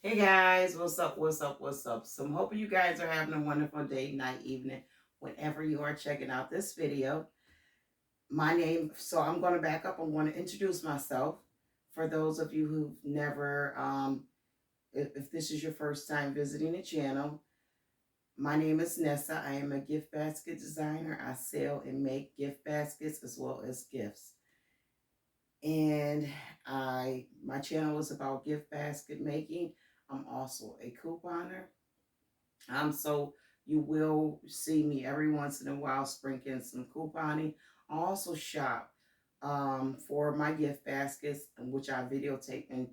Hey guys, what's up? What's up? What's up? So I'm hoping you guys are having a wonderful day, night, evening, whenever you are checking out this video. I'm going to back up. I want to introduce myself for those of you who've never, if this is your first time visiting the channel. My name is Nessa. I am a gift basket designer. I sell and make gift baskets as well as gifts. And my channel is about gift basket making. I'm also a couponer. So you will see me every once in a while sprinkling some couponing. I also shop for my gift baskets, which I videotape and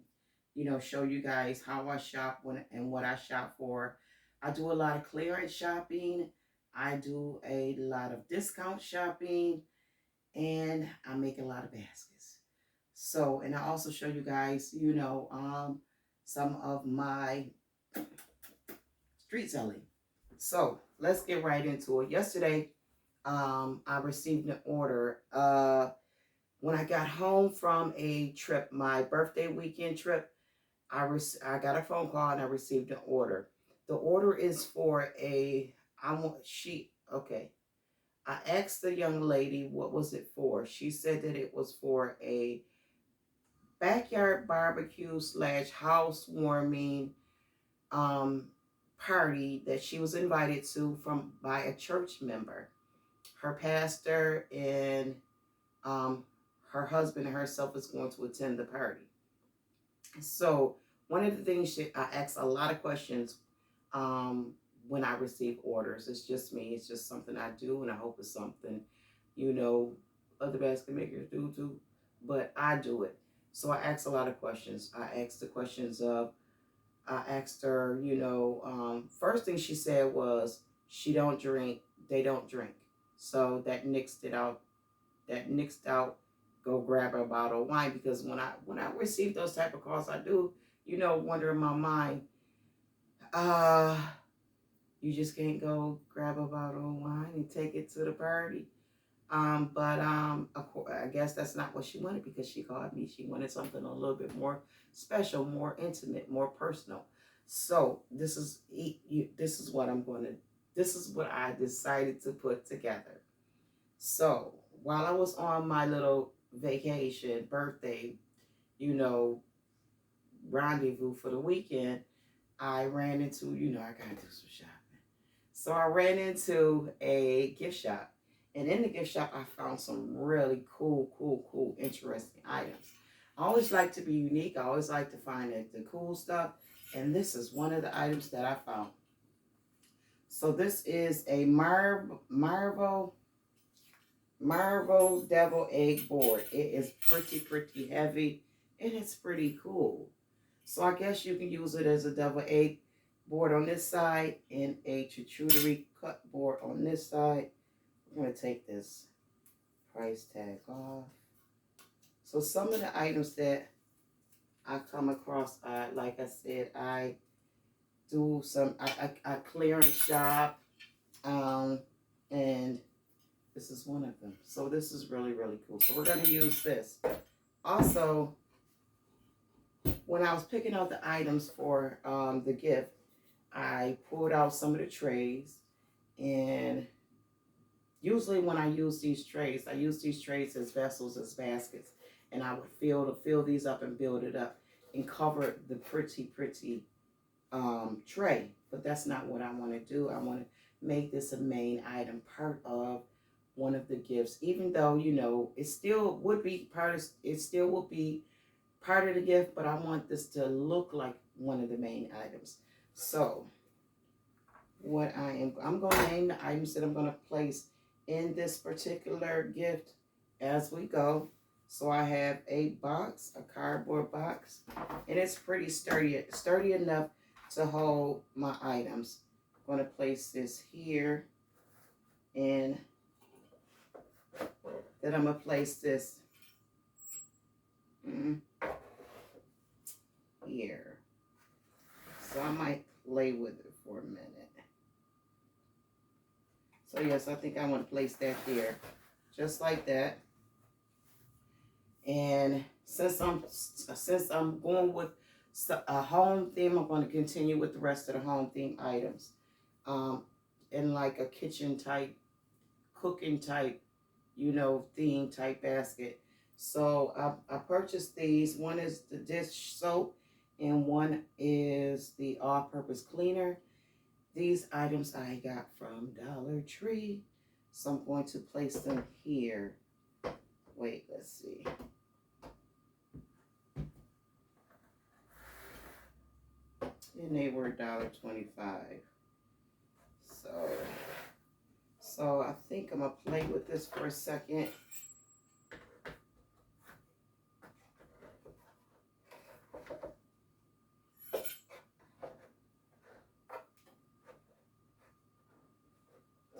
show you guys how I shop and what I shop for. I do a lot of clearance shopping. I do a lot of discount shopping, and I make a lot of baskets. So, and I also show you guys, some of my street selling. So let's get right into it. Yesterday, I received an order. When I got home from a trip, my birthday weekend trip, I got a phone call and I received an order. The order is for okay. I asked the young lady what was it for. She said that it was for a backyard barbecue slash housewarming um, party that she was invited to from by a church member. Her pastor and um, her husband and herself is going to attend the party. So one of the things I ask a lot of questions um, when I receive orders. It's just me. It's just something I do, and I hope it's something you know other basket makers do too. But I do it. So I ask a lot of questions. I ask the questions of I asked her, first thing she said was she don't drink, they don't drink. So that nixed it out. That nixed out. Go grab a bottle of wine because when I receive those type of calls, I do, wonder in my mind, uh, you just can't go grab a bottle of wine and take it to the party. But of course, I guess that's not what she wanted because she called me. She wanted something a little bit more special, more intimate, more personal. So this is what I'm going to. This is what I decided to put together. So while I was on my little vacation, birthday, you know, rendezvous for the weekend, I ran into, I gotta do some shopping. So I ran into a gift shop. And in the gift shop, I found some really cool, interesting items. I always like to be unique. I always like to find the cool stuff. And this is one of the items that I found. So this is a Marvel Devil Egg board. It is pretty heavy. And it's pretty cool. So I guess you can use it as a devil egg board on this side and a charcuterie cut board on this side. We're going to take this price tag off. So some of the items that I come across, like I said, I do I clearance shop, and this is one of them. So this is really cool. So we're going to use this. Also, when I was picking out the items for the gift, I pulled out some of the trays, and usually when I use these trays, I use these trays as vessels, as baskets, and I would fill these up and build it up and cover the pretty tray. But that's not what I want to do. I want to make this a main item, part of one of the gifts, even though it still would be part of the gift, but I want this to look like one of the main items. So I'm going to name the items that I'm going to place in this particular gift as we go. So I have a box, a cardboard box, and it's pretty sturdy enough to hold my items. I'm going to place this here, and then I'm going to place this here. So I might play with it for a minute. So yes, I think I want to place that there, just like that. And since I'm going with a home theme. I'm going to continue with the rest of the home theme items. In like a kitchen type, cooking type, theme type basket. So I purchased these. One is the dish soap and one is the all-purpose cleaner. These items I got from Dollar Tree. So I'm going to place them here. Wait, let's see. And they were $1.25. So I think I'm gonna play with this for a second.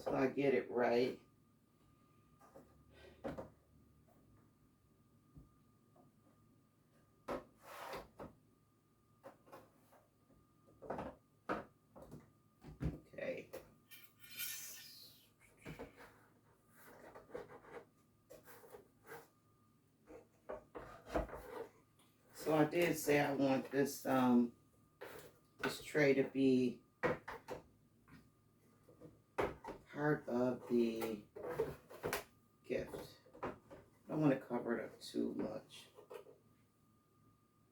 So I get it right. Okay. So I did say I want this tray to be part of the gift. I don't want to cover it up too much.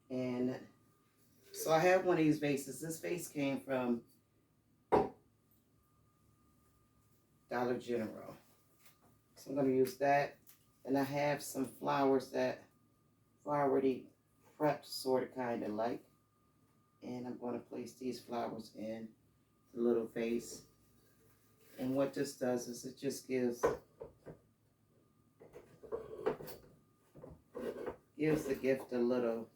And so I have one of these vases. This vase came from Dollar General. So I'm going to use that. And I have some flowers that I've already prepped, sort of, kind of like. And I'm going to place these flowers in the little vase. And what this does is it just gives the gift a little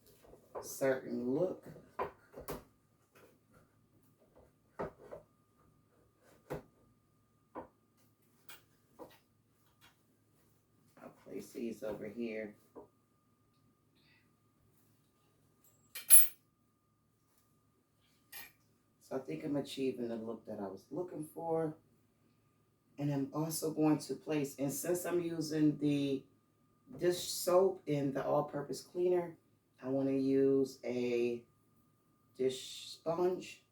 certain look. I'll place these over here. So I think I'm achieving the look that I was looking for. And I'm also going to place, and since I'm using the dish soap and the all-purpose cleaner, I want to use a dish sponge.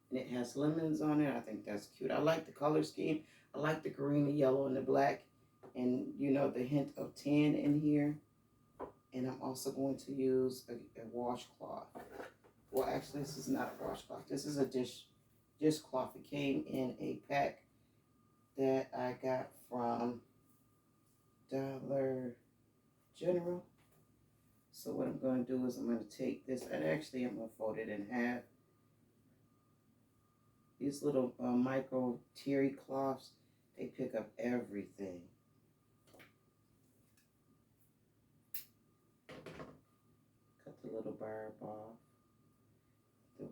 And it has lemons on it. I think that's cute. I like the color scheme. I like the green, the yellow, and the black. And, the hint of tan in here. And I'm also going to use a washcloth. Well, actually, this is not a washcloth. This is a dishcloth. It came in a pack that I got from Dollar General. So what I'm going to do is I'm going to take this, and actually I'm going to fold it in half. These little micro terry cloths, they pick up everything. Cut the little barb off, the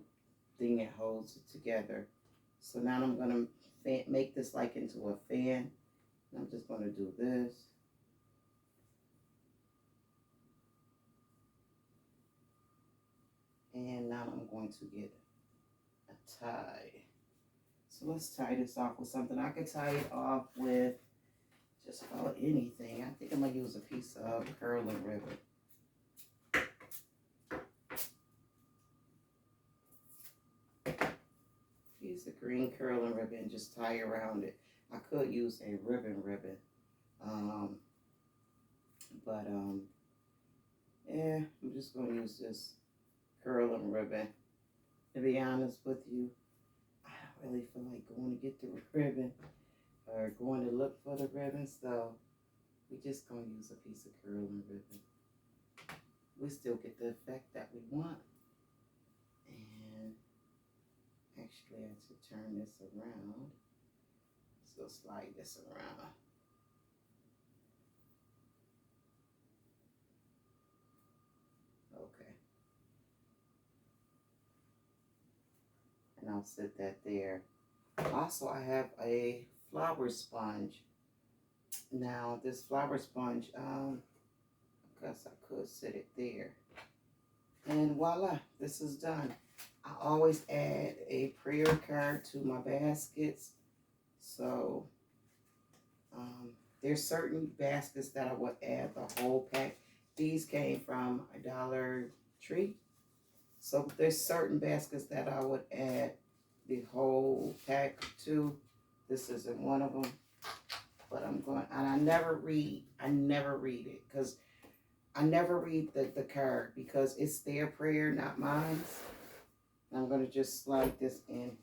thing that holds it together. So now I'm going to make this like into a fan. I'm just going to do this. And now I'm going to get a tie. So let's tie this off with something. I could tie it off with just about anything. I think I'm going to use a piece of curling ribbon. Use the green curling ribbon, just tie around it. I could use a ribbon. Yeah, I'm just going to use this curling ribbon. To be honest with you, I don't really feel like going to get the ribbon or going to look for the ribbon, so we just going to use a piece of curling ribbon. We still get the effect that we want. And actually, I have to turn this around. So slide this around. Okay. And I'll set that there. Also, I have a flower sponge. Now, this flower sponge, I guess I could set it there. And voila, this is done. I always add a prayer card to my baskets. So, there's certain baskets that I would add the whole pack. These came from a Dollar Tree. So there's certain baskets that I would add the whole pack to. This isn't one of them, but I'm going, and I never read it, because I never read the card, because it's their prayer, not mine. I'm going to just slide this in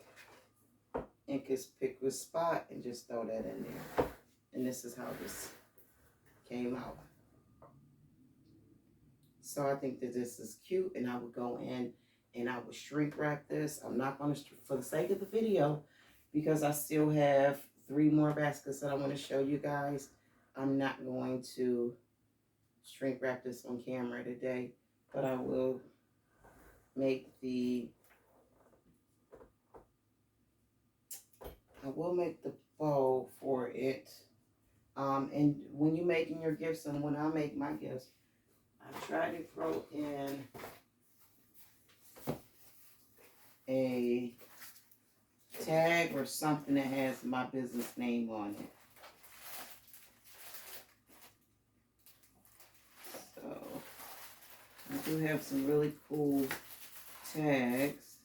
inconspicuous spot and just throw that in there. And this is how this came out. So I think that this is cute, and I would go in and I would shrink wrap this. I'm not going to, for the sake of the video, because I still have 3 more baskets that I want to show you guys, I'm not going to shrink wrap this on camera today, but I will make the bow for it. And when you're making your gifts, and when I make my gifts, I try to throw in a tag or something that has my business name on it. So I do have some really cool tags,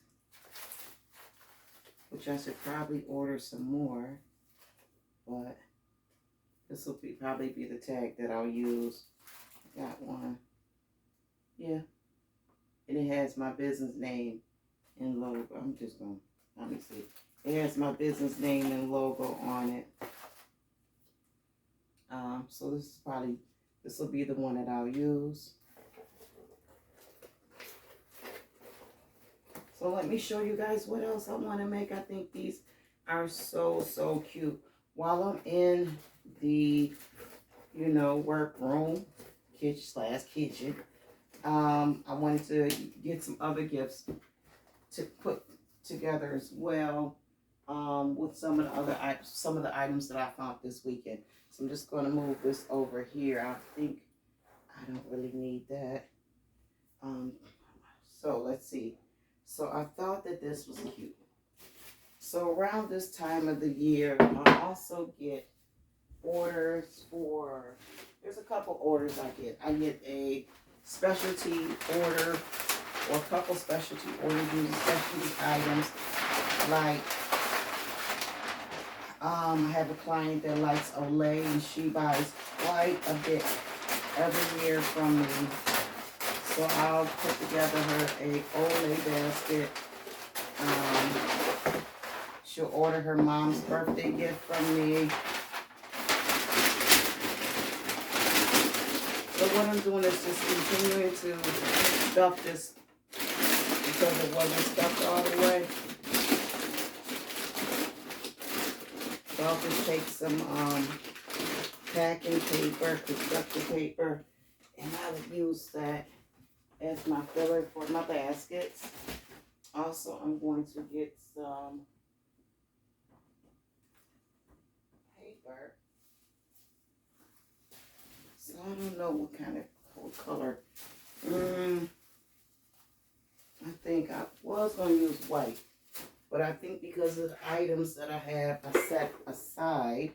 which I should probably order some more, but this will probably be the tag that I'll use. Got one. Yeah. And it has my business name and logo. I'm just going to, let me see. It has my business name and logo on it. So this will be the one that I'll use. So let me show you guys what else I want to make. I think these are so cute. While I'm in the, workroom, kitchen, I wanted to get some other gifts to put together as well, with some of the items that I found this weekend. So I'm just going to move this over here. I think I don't really need that. So let's see. So I thought that this was cute. So around this time of the year, I also get orders for, there's a couple orders I get. I get a specialty order, or a couple specialty orders using specialty items. Like, I have a client that likes Olay, and she buys quite a bit every year from me. So I'll put together her a Olay basket. She'll order her mom's birthday gift from me. So what I'm doing is just continuing to stuff this, because it wasn't stuffed all the way. So I'll just take some packing paper, construction paper, and I would use that as my filler for my baskets. Also, I'm going to get some paper. So I don't know what color. I think I was going to use white, but I think because of the items that I have, I set aside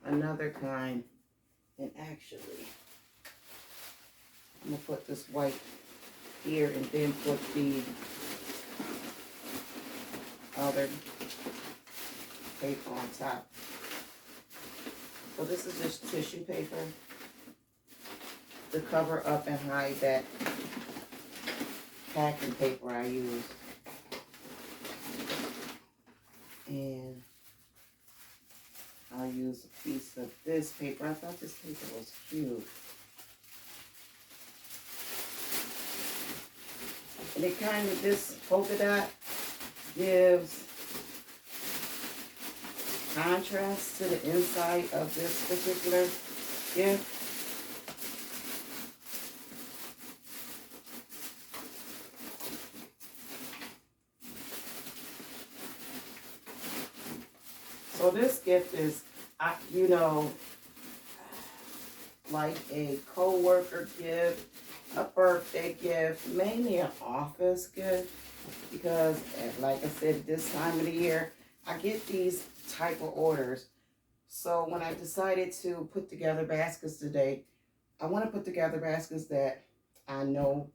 another kind. And actually, I'm going to put this white here and then put the other paper on top. So this is just tissue paper to cover up and hide that packing paper I use. And I'll use a piece of this paper. I thought this paper was cute. And it kind of, this polka dot gives contrast to the inside of this particular gift. So this gift is, like a co-worker gift, a birthday gift, mainly an office gift, because like I said, this time of the year, I get these type of orders. So when I decided to put together baskets today I want to put together baskets that I know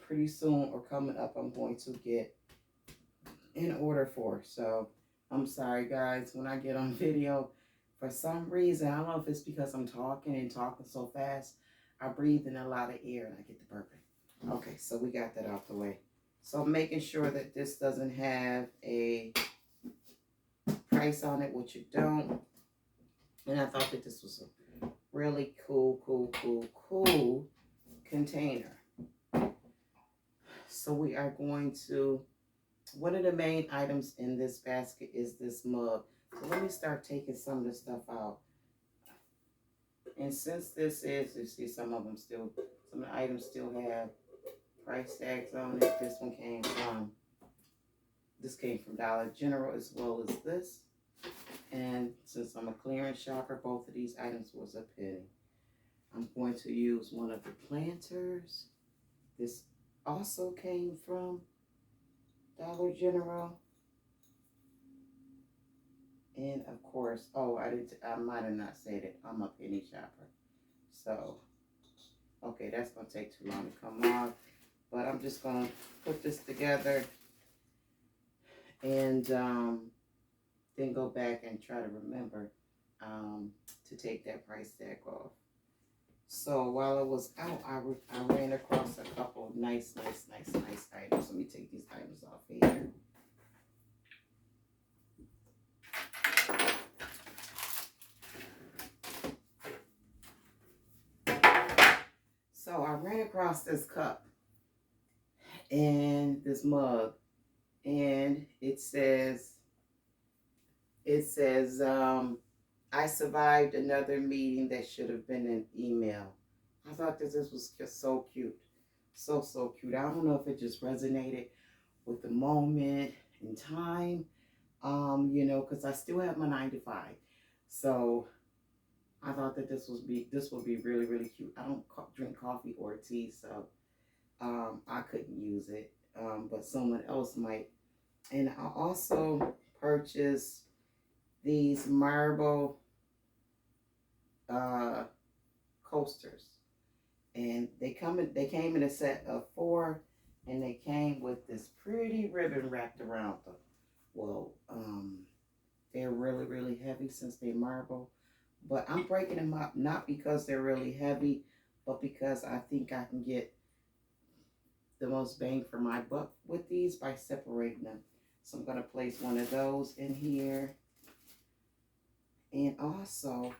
pretty soon or coming up I'm going to get in order for. So I'm sorry guys, when I get on video, for some reason, I don't know if it's because I'm talking and talking so fast, I breathe in a lot of air and I get the burping. Okay, so we got that out the way. So I'm making sure that this doesn't have a price on it, which you don't. And I thought that this was a really cool container. So we are going to, one of the main items in this basket is this mug. So let me start taking some of the stuff out. And since this is, you see some of them still, some of the items still have price tags on it. This came from Dollar General as well as this. And since I'm a clearance shopper, both of these items was a penny. I'm going to use one of the planters. This also came from Dollar General. And of course, oh, I might have not said it. I'm a penny shopper. So, okay, that's going to take too long to come off. But I'm just going to put this together and then go back and try to remember to take that price tag off. So while I was out, I ran across a couple of nice items. Let me take these items off here. So I ran across this cup and this mug, and it says, I survived another meeting that should have been an email. I thought that this was just so cute. So cute. I don't know if it just resonated with the moment in time, you know, because I still have my 9 to 5. So I thought that this would be really cute. I don't drink coffee or tea, so I couldn't use it, but someone else might. And I also purchased these marble coasters, and they came in a set of 4, and they came with this pretty ribbon wrapped around them. Well, they're really heavy since they're marble, but I'm breaking them up not because they're really heavy, but because I think I can get the most bang for my buck with these by separating them. So I'm going to place one of those in here. And also,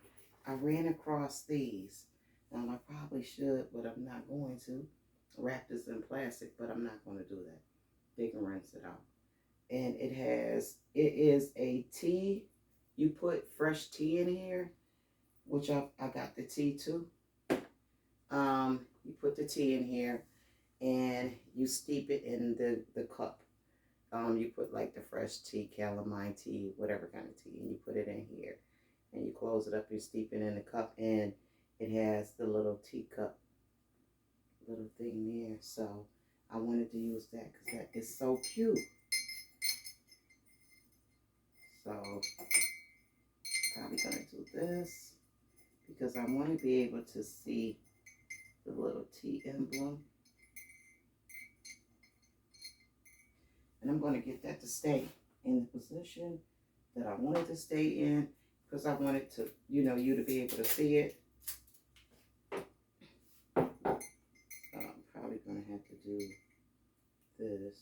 I ran across these. Now, I probably should, but I'm not going to. Wrap this in plastic, but I'm not going to do that. They can rinse it out. And it is a tea. You put fresh tea in here, which I got the tea too. You put the tea in here and you steep it in the cup. You put like the fresh tea, calamine tea, whatever kind of tea, and you put it in here. And you close it up, you steep it in the cup, and it has the little teacup little thing there. So I wanted to use that because that is so cute. So probably gonna do this because I want to be able to see the little tea emblem. And I'm going to get that to stay in the position that I wanted to stay in because I wanted to, you know, you to be able to see it. I'm probably going to have to do this.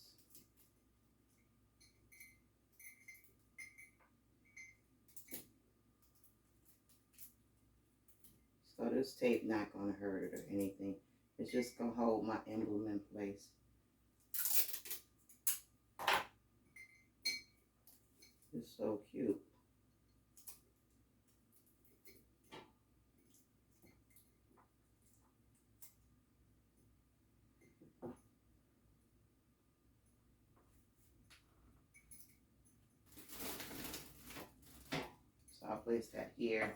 So this tape not going to hurt it or anything. It's just going to hold my emblem in place. It's so cute. So I'll place that here.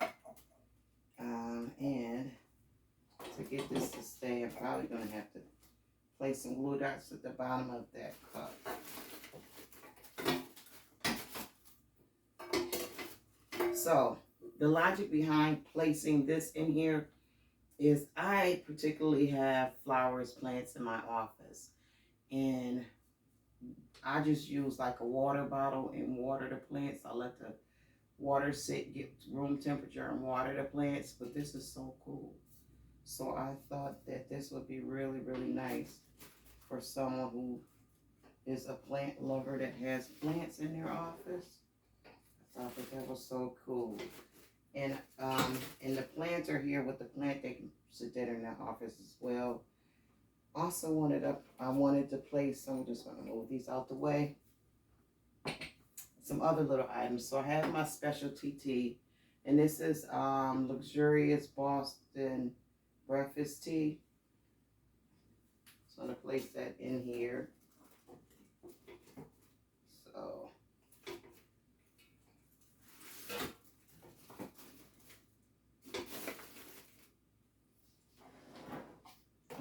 And to get this to stay, I'm probably going to have to place some glue dots at the bottom of that cup. So the logic behind placing this in here is I particularly have flowers, plants in my office. And I just use like a water bottle and water the plants. I let the water sit, get room temperature and water the plants. But this is so cool. So I thought that this would be really, really nice for someone who is a plant lover that has plants in their office. I thought that was so cool. And the plants are here with the plant. They can sit there in their office as well. Also I wanted to place some, just want to move these out the way, some other little items. So I have my specialty tea, and this is luxurious Boston breakfast tea. So I'm gonna place that in here. So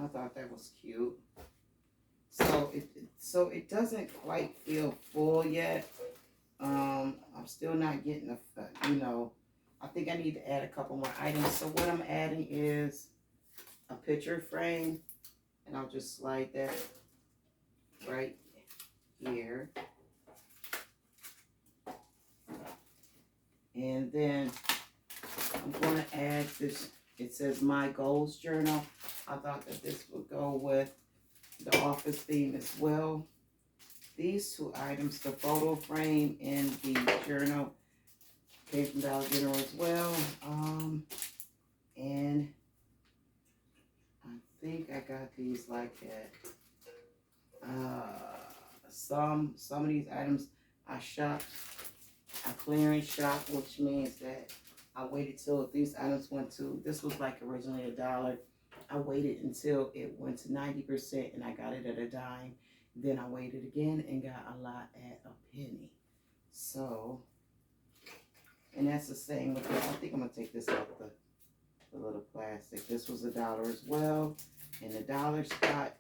I thought that was cute. So it doesn't quite feel full yet. I'm still not getting I think I need to add a couple more items. So what I'm adding is a picture frame, and I'll just slide that right here. And then I'm going to add this. It says My Goals Journal. I thought that this would go with the office theme as well. These two items, the photo frame and the journal, came from Dollar General as well. And I think I got these like at some of these items I shopped. I clearance shop, which means that I waited till these items went to, this was like originally $1. I waited until it went to 90% and I got it at a dime. Then I waited again and got a lot at a penny. So, and that's the same with this. I think I'm gonna take this out the little plastic. This was $1 as well, in the dollar spot,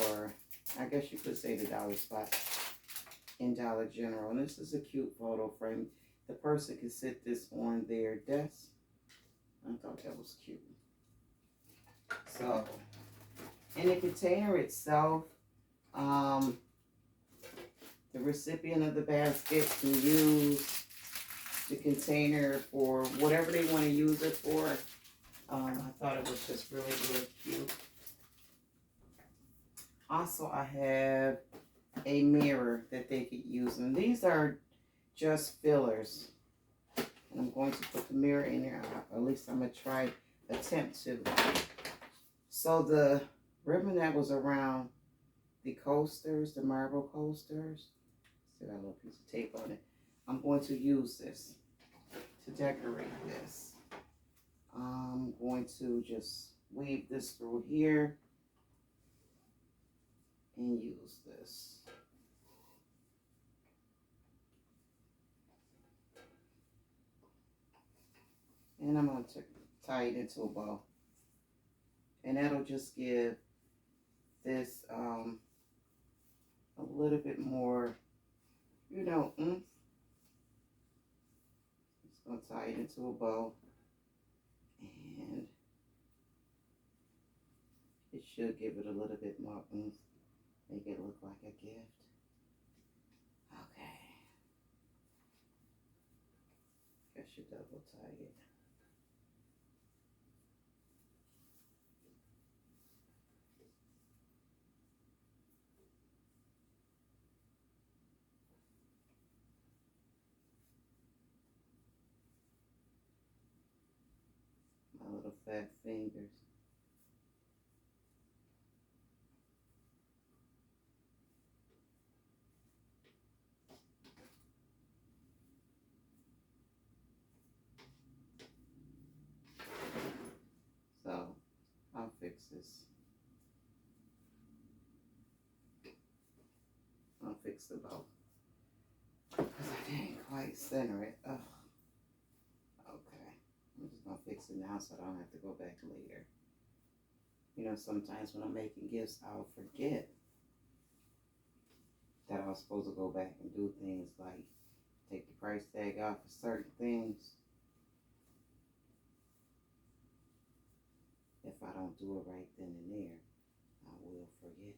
or I guess you could say the dollar spot in Dollar General. And this is a cute photo frame. The person can sit this on their desk. I thought that was cute. So, in the container itself, the recipient of the basket can use the container for whatever they want to use it for. I thought it was just really, really cute. Also, I have a mirror that they could use, and these are just fillers. And I'm going to put the mirror in there, or at least I'm going to attempt to. So the ribbon that was around the coasters, the marble coasters, still got a little piece of tape on it. I'm going to use this to decorate this. I'm going to just weave this through here and use this. And I'm going to tie it into a bow. And that'll just give this a little bit more, oomph. Just going to tie it into a bow. And it should give it a little bit more oomph. Make it look like a gift. Okay. I should double tie it. My little fat fingers. So I'll fix this. I'll fix the bow. Because I didn't quite center it. Ugh. Okay. I'm just going to fix it now so I don't have to go back later. Sometimes when I'm making gifts, I'll forget that I was supposed to go back and do things like take the price tag off of certain things. if I don't do it right then and there, I will forget.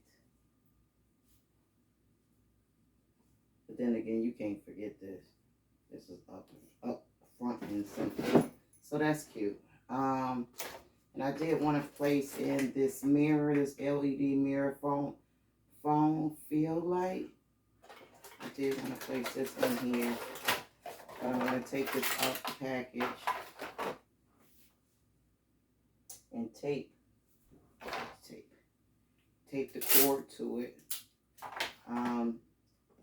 But then again, you can't forget this. This is up front and center. So that's cute. And I did want to place in this mirror, this LED mirror phone field light. I did want to place this in here. But I'm going to take this out the package and tape the cord to it.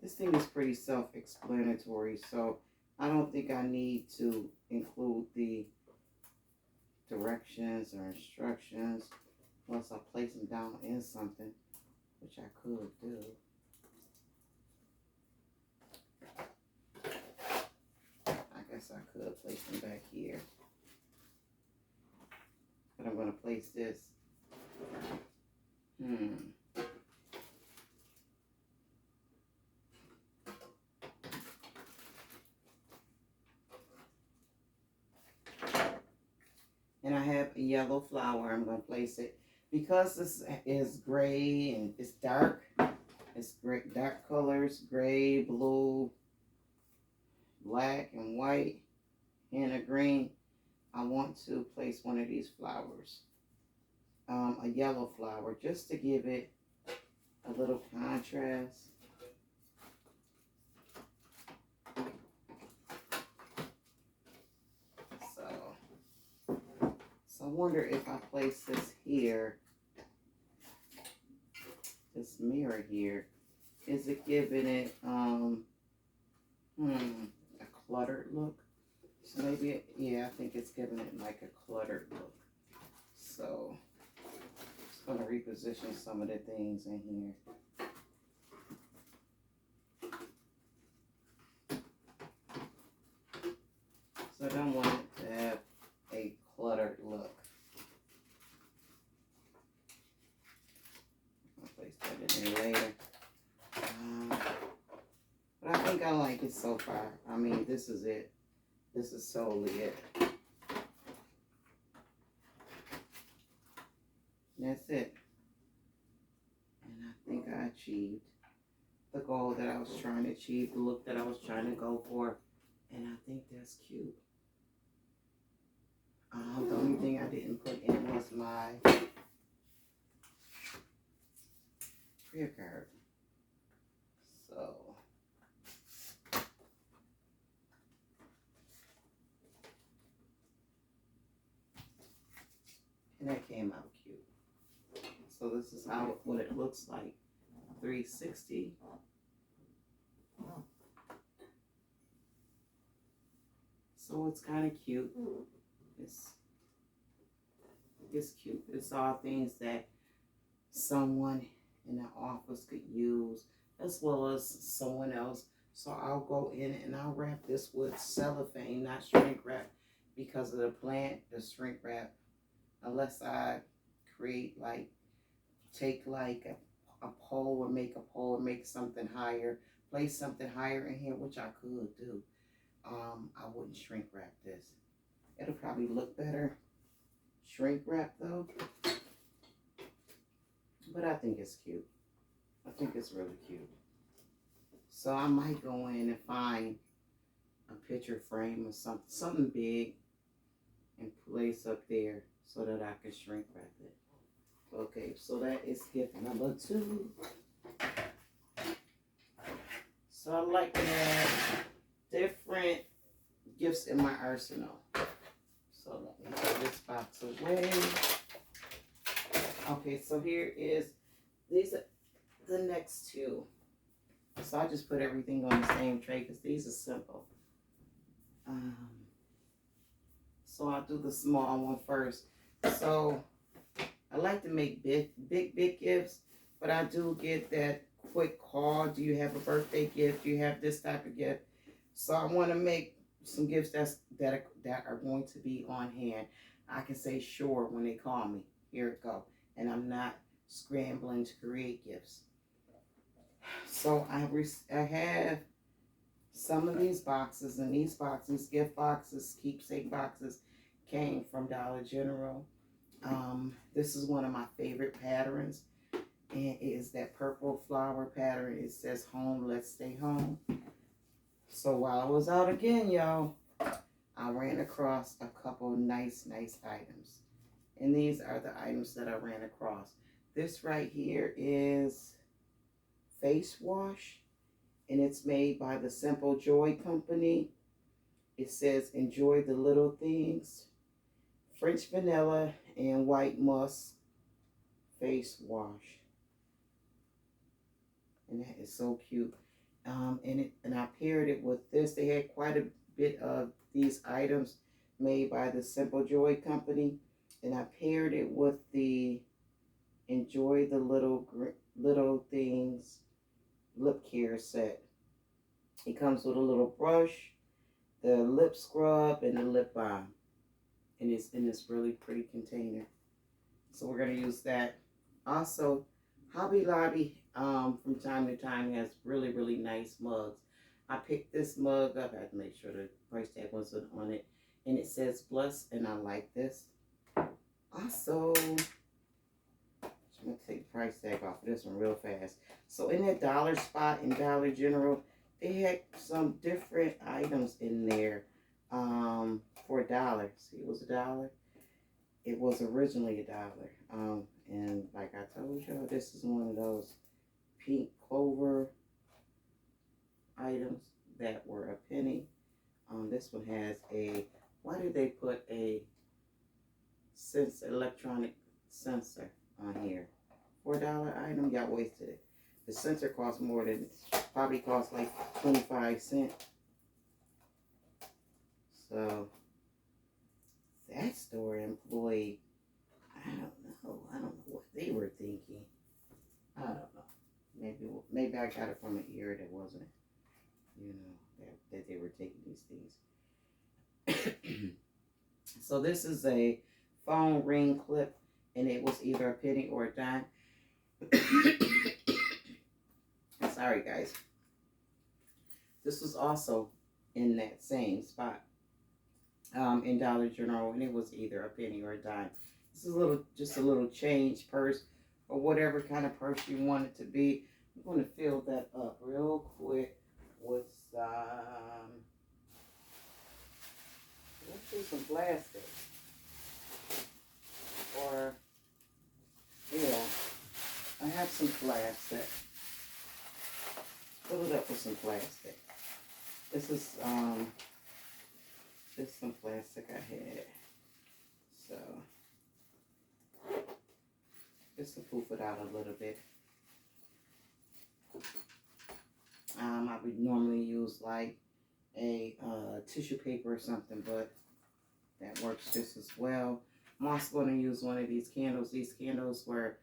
This thing is pretty self-explanatory, so I don't think I need to include the directions or instructions once I place them down in something, which I could do. I guess I could place them back here. But I'm going to place this. And I have a yellow flower. I'm going to place it. Because this is gray and it's dark. It's great dark colors. Gray, blue, black, and white. And a green. I want to place one of these flowers. A yellow flower. Just to give it a little contrast. So I wonder if I place this here, this mirror here, is it giving it a cluttered look? So maybe, yeah, I think it's giving it like a cluttered look. So it's going to reposition some of the things in here. So I don't want it to have a cluttered look. I'll place that in there later. But I think I like it so far. I mean, this is it. This is solely it. That's it. And I think I achieved the goal that I was trying to achieve, the look that I was trying to go for. And I think that's cute. The only thing I didn't put in was my prayer card. So and that came out cute. So this is what it looks like. 360. So it's kind of cute. It's cute. It's all things that someone in the office could use, as well as someone else. So I'll go in and I'll wrap this with cellophane, not shrink wrap, because of the plant, the shrink wrap, unless I create take a pole or make a pole or make something higher, place something higher in here, which I could do. I wouldn't shrink wrap this. It'll probably look better shrink wrap though, but I think it's cute. I think it's really cute. So I might go in and find a picture frame or something big and place up there so that I can shrink wrap it. Okay, so that is gift number 2. So I like to have different gifts in my arsenal. So let me put this box away. Okay, so these are the next 2. So I just put everything on the same tray because these are simple. So I'll do the small one first. So I like to make big gifts, but I do get that quick call. Do you have a birthday gift? Do you have this type of gift? So I want to make some gifts that are going to be on hand. I can say sure when they call me. Here it go. And I'm not scrambling to create gifts. So I have some of these boxes, and these boxes, gift boxes, keepsake boxes, came from Dollar General. This is one of my favorite patterns, and it is that purple flower pattern. It says home, let's stay home. So while I was out again, y'all, I ran across a couple nice items. And these are the items that I ran across. This right here is face wash, and it's made by the Simple Joy Company. It says enjoy the little things. French vanilla and white musk face wash. And that is so cute. And I paired it with this. They had quite a bit of these items made by the Simple Joy Company, and I paired it with the Enjoy the Little Things lip care set. It comes with a little brush, the lip scrub, and the lip balm, and it's in this really pretty container. So we're gonna use that. Also, Hobby Lobby from time to time has really nice mugs. I picked this mug up. I had to make sure the price tag wasn't on it, and it says Bless, and I like this. Also, I'm gonna take the price tag off of this one real fast. So in that dollar spot in Dollar General, they had some different items in there for $1. See, it was $1. It was originally $1. And like I told y'all, this is one of those pink clover items that were a penny. This one has a, why did they put a electronic sensor on here? $4 item, y'all wasted it. The sensor costs more than, probably costs like 25 cents. So that store employee, I don't know what they were thinking. I don't know. Maybe I got it from an ear that wasn't, that they were taking these things. So this is a phone ring clip, and it was either a penny or a dime. Sorry, guys. This was also in that same spot in Dollar General, and it was either a penny or a dime. This is just a little change purse, or whatever kind of purse you want it to be. I'm going to fill that up real quick with let's do some plastic. Or, yeah, I have some plastic. Fill it up with some plastic. This is just some plastic I had. So, just to poof it out a little bit. I would normally use like a tissue paper or something, but that works just as well. I'm also going to use one of these candles. These candles were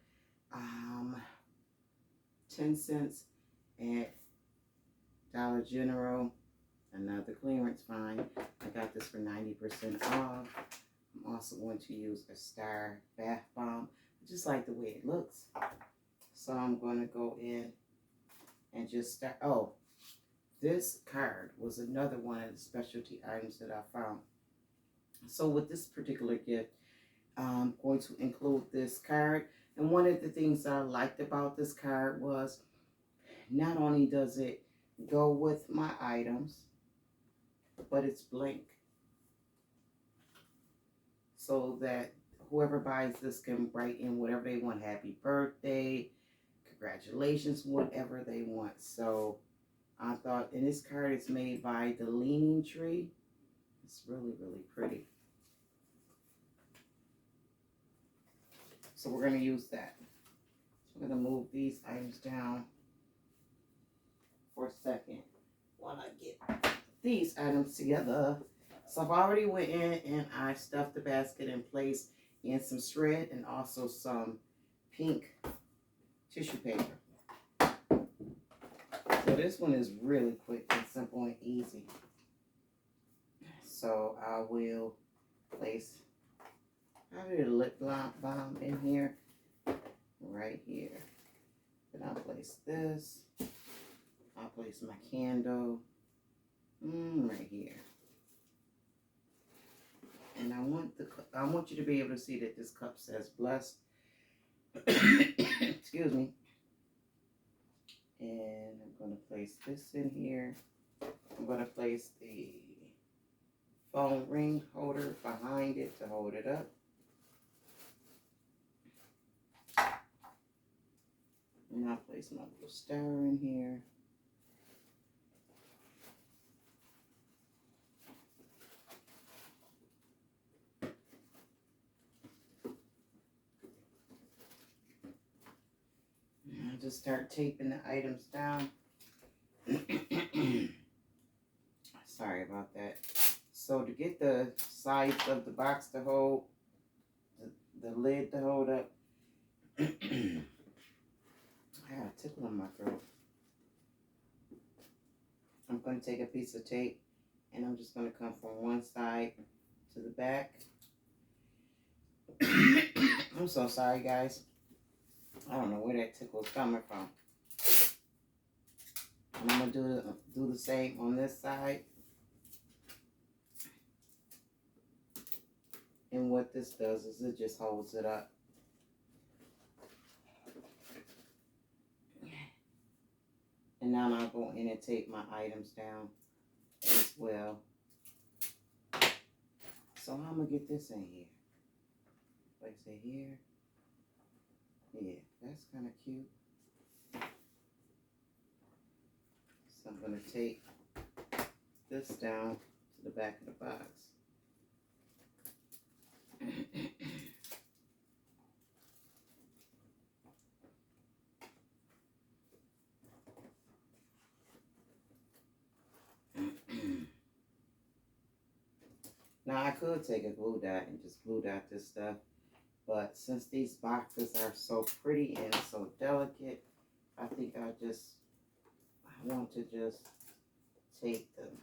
10 cents at Dollar General. Another clearance find. I got this for 90% off. I'm also going to use a Star bath bomb. I just like the way it looks. So I'm going to go in and just start. Oh, this card was another one of the specialty items that I found. So with this particular gift, I'm going to include this card. And one of the things that I liked about this card was not only does it go with my items, but it's blank. So that whoever buys this can write in whatever they want. Happy birthday, congratulations, whatever they want. So I thought, and this card is made by the Leaning Tree. It's really pretty. So we're going to use that. So I'm going to move these items down for a second while I get these items together. So I've already went in and I stuffed the basket in place in some shred and also some pink tissue paper. So this one is really quick and simple and easy. So I will place a lip balm in here, right here. Then I'll place this. I'll place my candle right here. And I want you to be able to see that this cup says blessed. Excuse me. And I'm going to place this in here. I'm going to place the phone ring holder behind it to hold it up. And I'll place my little star in here. And I'll just start taping the items down. Sorry about that. So to get the sides of the box to hold, the lid to hold up, I got a tickle in my throat. I'm going to take a piece of tape and I'm just going to come from one side to the back. I'm so sorry, guys. I don't know where that tickle is coming from. And I'm going to do the same on this side. And what this does is it just holds it up. And now I'll go in and tape my items down as well. So I'm going to get this in here. Place it here. Yeah, that's kind of cute. So I'm going to take this down to the back of the box. Now I could take a glue dot and just glue dot this stuff, but since these boxes are so pretty and so delicate, I think I want to just tape them.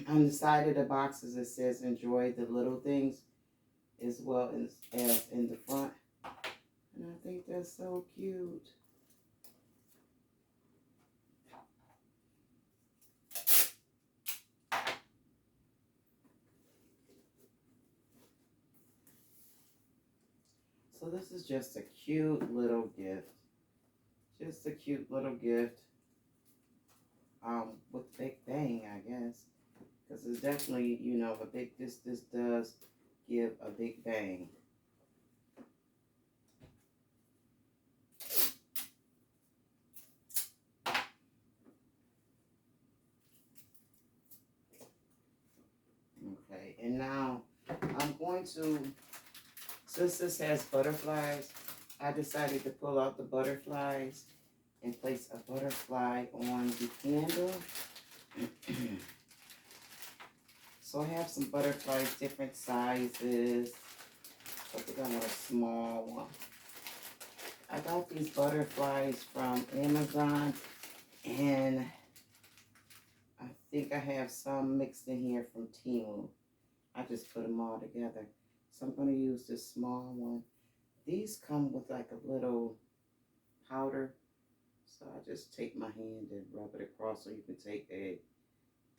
On the side of the boxes it says enjoy the little things as well as in the front. And I think that's so cute. So this is just a cute little gift. Just a cute little gift. With big bang, I guess. Because it's definitely, you know, this does give a big bang. Okay, and now I'm going to, since this has butterflies, I decided to pull out the butterflies and place a butterfly on the candle. So I have some butterflies, different sizes. I think I want a small one. I got these butterflies from Amazon, and I think I have some mixed in here from Temu. I just put them all together. So I'm going to use this small one. These come with like a little powder. So I just take my hand and rub it across, so you can take a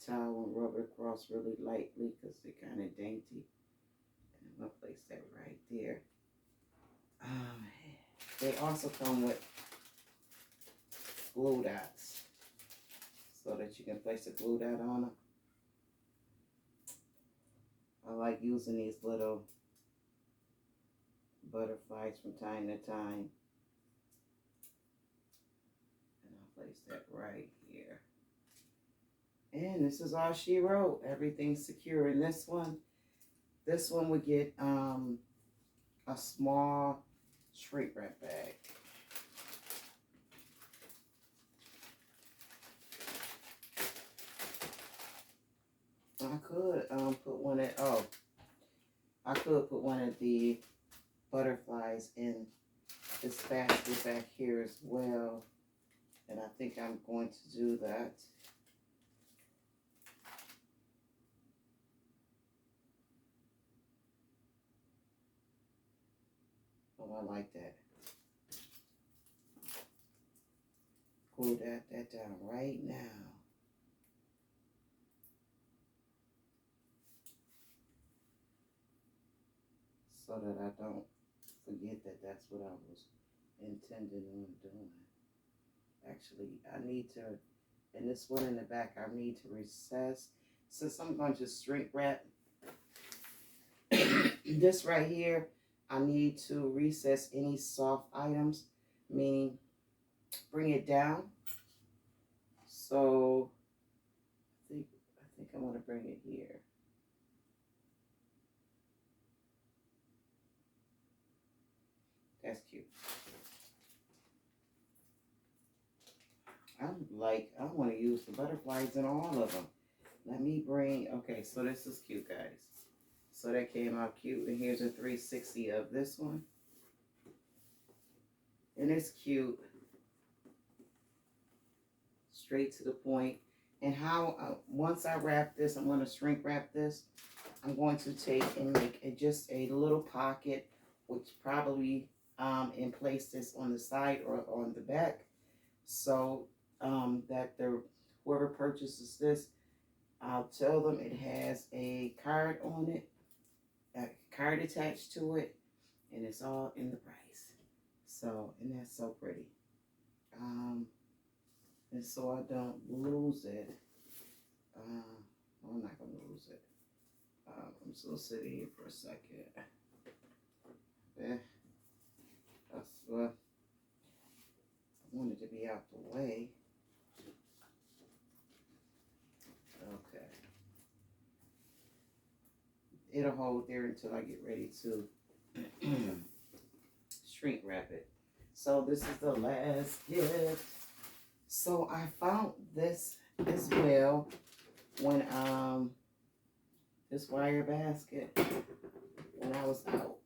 towel and rub it across really lightly because they're kind of dainty. And I'm going to place that right there. They also come with glue dots so that you can place a glue dot on them. I like using these little butterflies from time to time. And I'll place that right here. And this is all she wrote. Everything's secure. And this one would get a small shrink wrap bag. I could put one at I could put one of the butterflies in this basket back here as well, and I think I'm going to do that. Oh, I like that. Glue that down right now. so that I don't forget that that's what I was intending on doing. Actually, I need to, and this one in the back, I need to recess. Since I'm going to shrink wrap this right here, I need to recess any soft items, meaning bring it down. So I think I want to bring it here. That's cute. I want to use the butterflies in all of them. Let me bring, okay, so this is cute, guys. So that came out cute. And here's a 360 of this one. And it's cute. Straight to the point. And how, once I wrap this, I'm going to shrink wrap this. I'm going to take and make just a little pocket, which probably, and place this on the side or on the back. So that whoever purchases this, I'll tell them it has a card on it, a card attached to it, and it's all in the price. So, and that's so pretty. And so I don't lose it. I'm not gonna lose it. I'm just gonna sit here for a second. That's what I wanted to be out the way. Okay. It'll hold there until I get ready to shrink wrap it. So this is the last gift. So I found this as well when this wire basket when I was out.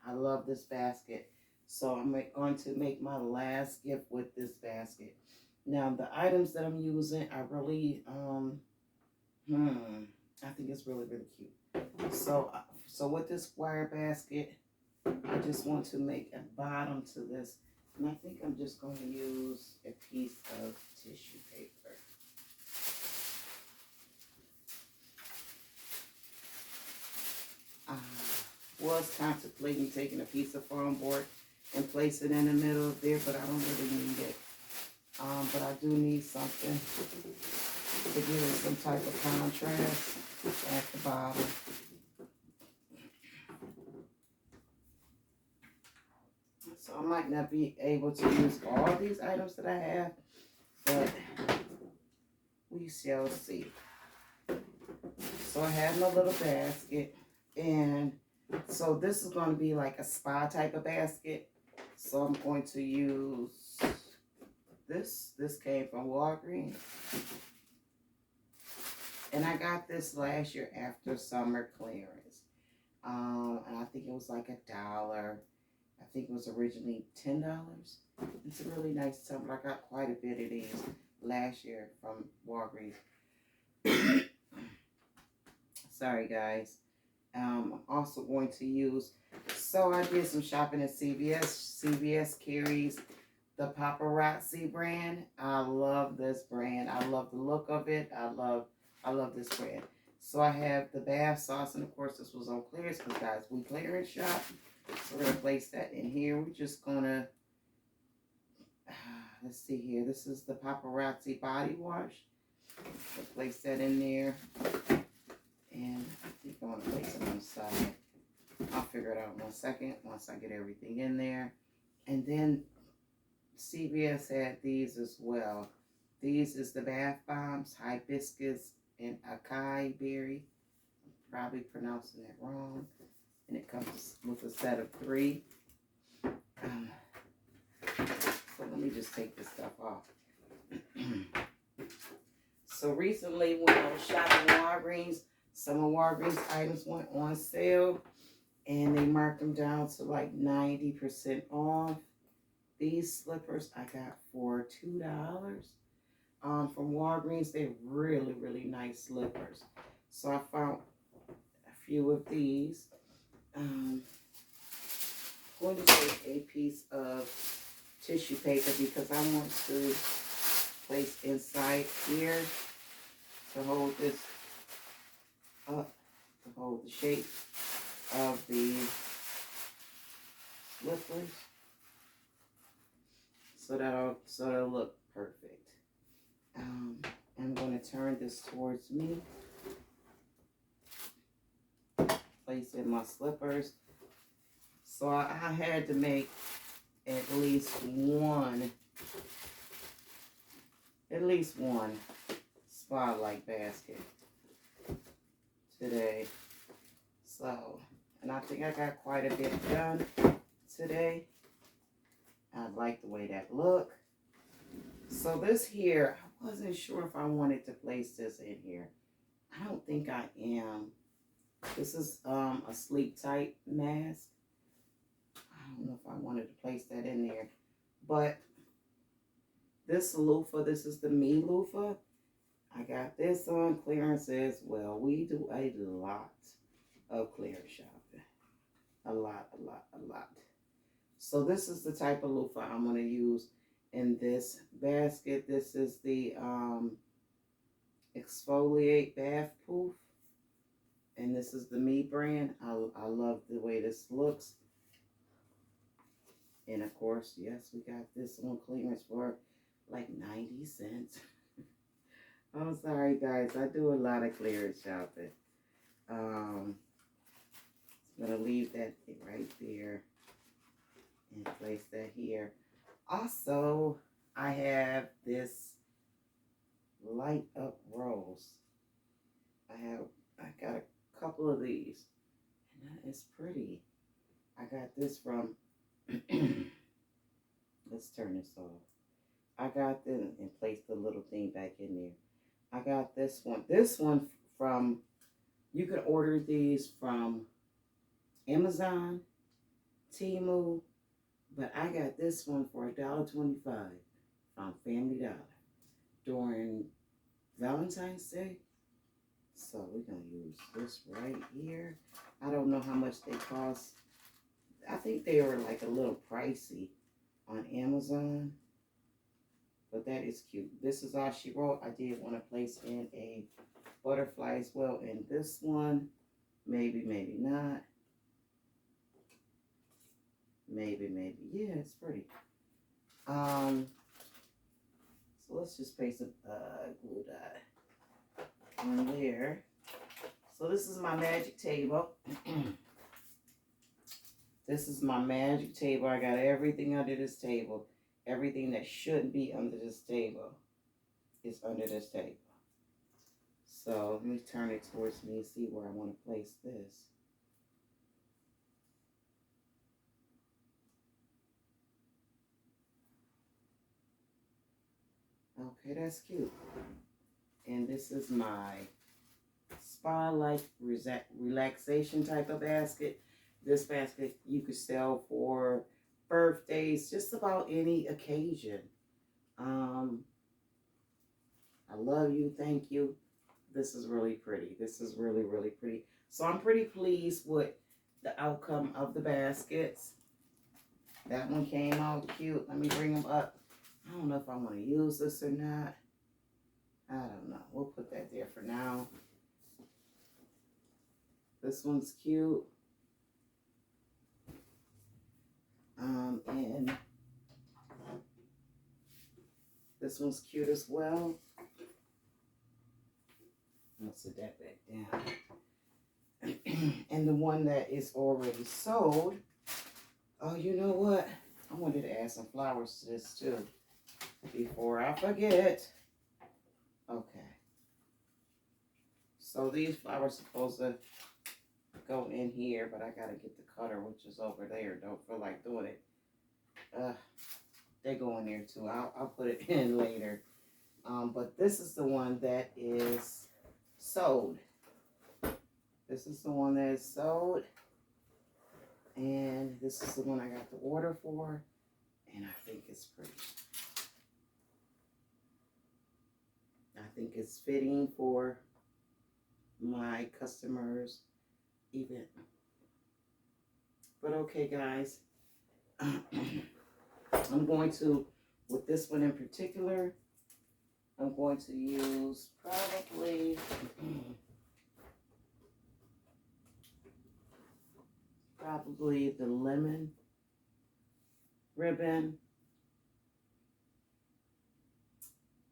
I love this basket. So I'm going to make my last gift with this basket. Now the items that I'm using, I really I think it's really, really cute. So with this wire basket, I just want to make a bottom to this. And I think I'm just going to use a piece of tissue paper. Was contemplating taking a piece of foam board and place it in the middle of there, but I don't really need it. But I do need something to give it some type of contrast at the bottom. So I might not be able to use all these items that I have, but we shall see. So I have my little basket, and so this is going to be like a spa type of basket. So I'm going to use this. This came from Walgreens. And I got this last year after summer clearance. And I think it was like $1. I think it was originally $10. It's a really nice tumbler. I got quite a bit of these last year from Walgreens. Sorry, guys. I'm also going to use, so I did some shopping at CVS. CVS carries the Paparazzi brand. I love this brand. I love the look of it. I love this brand. So I have the bath sauce, and of course this was on clearance because, guys, we clearance shop. So we're going to place that in here. We're just going to, let's see here. This is the Paparazzi body wash. We'll place that in there. And I think I want to place it on the side. I'll figure it out in 1 second once I get everything in there. And then CVS had these as well. These is the bath bombs, hibiscus and acai berry. I'm probably pronouncing that wrong. And it comes with a set of 3. So let me just take this stuff off. So recently when I was shopping Walgreens, some of Walgreens items went on sale and they marked them down to like 90% off. These slippers I got for $2 from Walgreens. They're really, really nice slippers. So I found a few of these. I'm going to take a piece of tissue paper because I want to place inside here to hold this up, to hold the shape of the slippers. So that'll look perfect. I'm going to turn this towards me. Place in my slippers. So I had to make at least one spotlight basket today. So, and I think I got quite a bit done today. I like the way that look. So this here, I wasn't sure if I wanted to place this in here. I don't think I am. This is a sleep tight mask. I don't know if I wanted to place that in there. But this loofah, this is the Me loofah. I got this on clearance as well. We do a lot of clearance shopping. A lot. So this is the type of loofah I'm going to use in this basket. This is the Exfoliate Bath Proof. And this is the Me brand. I love the way this looks. And of course, yes, we got this on clearance for like 90 cents. I'm sorry, guys. I do a lot of clearance shopping. I'm going to leave that right there and place that here. Also, I have this light up rose. I got a couple of these, and that is pretty. I got this from, let's turn this off. I got this and placed the little thing back in there. I got this one from, you can order these from Amazon, Temu, but I got this one for $1.25 from Family Dollar during Valentine's Day. So we're going to use this right here. I don't know how much they cost. I think they were like a little pricey on Amazon. But that is cute. This is all she wrote. I did want to place in a butterfly as well. And this one, maybe not. Maybe. Yeah, it's pretty. So let's just place a glue dot on there. So this is my magic table. This is my magic table. I got everything under this table. Everything that shouldn't be under this table is under this table. So let me turn it towards me and see where I want to place this. Okay, that's cute. And this is my spa-like relaxation type of basket. This basket you could sell for birthdays, just about any occasion. I love you, thank you. This is really pretty. This is really pretty. So I'm pretty pleased with the outcome of the baskets. That one came out cute. Let me bring them up. I don't know if I want to use this or not. I don't know. We'll put that there for now. This one's cute. And this one's cute as well. Let's set that back down. And the one that is already sold. Oh, you know what? I wanted to add some flowers to this too. Before I forget. Okay. So these flowers are supposed to go in here, but I gotta get the cutter, which is over there. Don't feel like doing it. They go in there too. I'll put it in later. But this is the one that is sold. This is the one that is sold. And this is the one I got the order for. And I think it's pretty. I think it's fitting for my customers' event. But okay, guys. I'm going to, with this one in particular, I'm going to use probably the lemon ribbon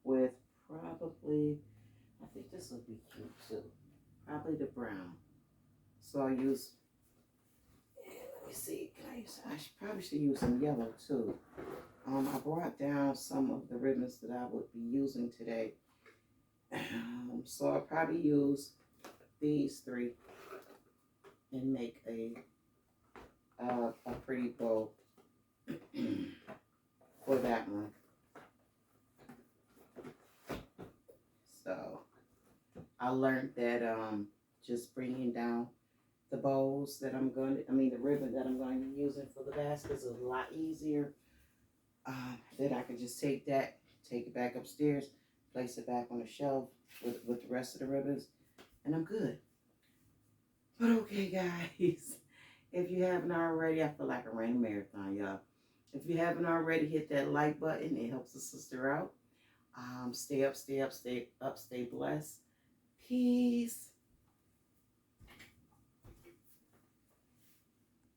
with probably, I think this would be cute too. Probably the brown. So I use, let me see, can I use, probably should use some yellow too. I brought down some of the ribbons that I would be using today. So I'll probably use these three and make a pretty bow for that one. So I learned that just bringing down the bows that the ribbon that I'm going to be using for the baskets is a lot easier. Then I can just take it back upstairs, place it back on the shelf with the rest of the ribbons, and I'm good. But okay, guys, if you haven't already, I feel like I ran a marathon, y'all. If you haven't already, hit that like button. It helps the sister out. Stay up, stay up, stay up, stay blessed. Peace.